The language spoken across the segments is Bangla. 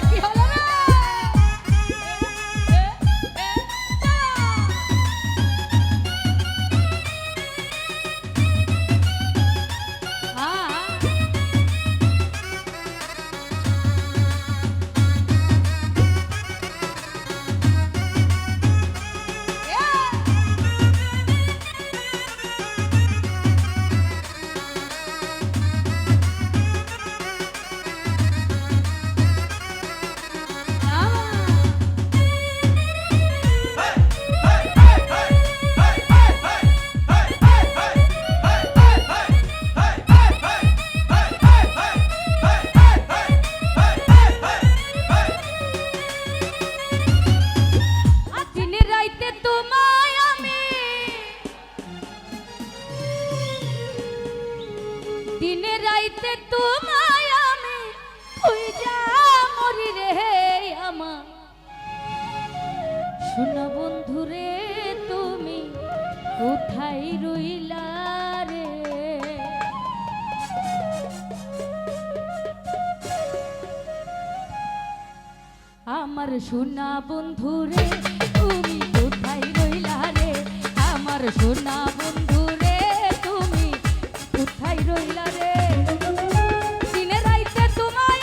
কি হলো রে? দিনে রাইতে তোমায় আমি খুঁজা মরি রে আমার শোনা বন্ধু রে তুমি কোথায় রইলা রে আমার শোনা বন্ধু রে তুমি কোথায় রইলা রে আমার শোনা বন্ধু রে তুমি কোথায় রইলা রে দিনে রাইতে তোমায়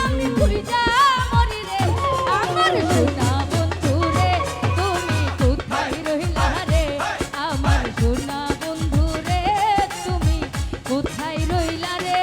আমি খুঁজা মরি রে আমার শোনা বন্ধু রে তুমি কোথায় রইলা রে আমার শোনা বন্ধু রে তুমি কোথায় রইলা রে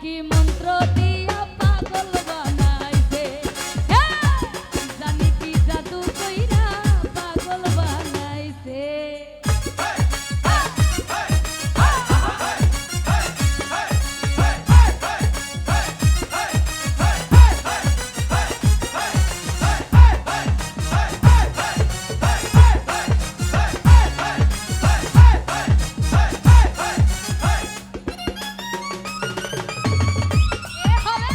কি মন্ত্র দিয়া পাগল বানাইছে জানি কি জাদু কইরা পাগল বানাইছে হবে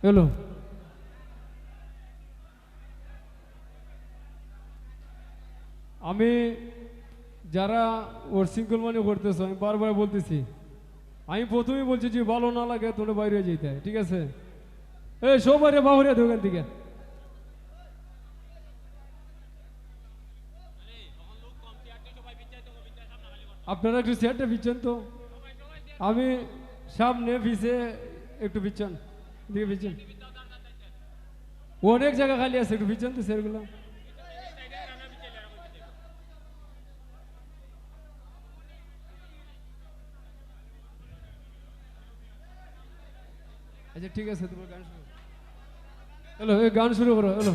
এলো আমি যারা ওর সিঙ্গল মানে করতেছ আমি বারবার বলতেছি আমি প্রথমেই বলছি যে ভালো না লাগে তোরা বাইরে যেতে হয়, ঠিক আছে? এই সব বাইরে বাহরে দোকান থেকে আপনারা একটু চেয়ারটা পিছন তো আমি সামনে পিছে একটু পিছন দিকে পিছন অনেক জায়গা খালি আছে একটু পিছন তো চেয়ারগুলো আচ্ছা ঠিক আছে তোমার গান শুরু হ্যালো এই গান শুরু করো হ্যালো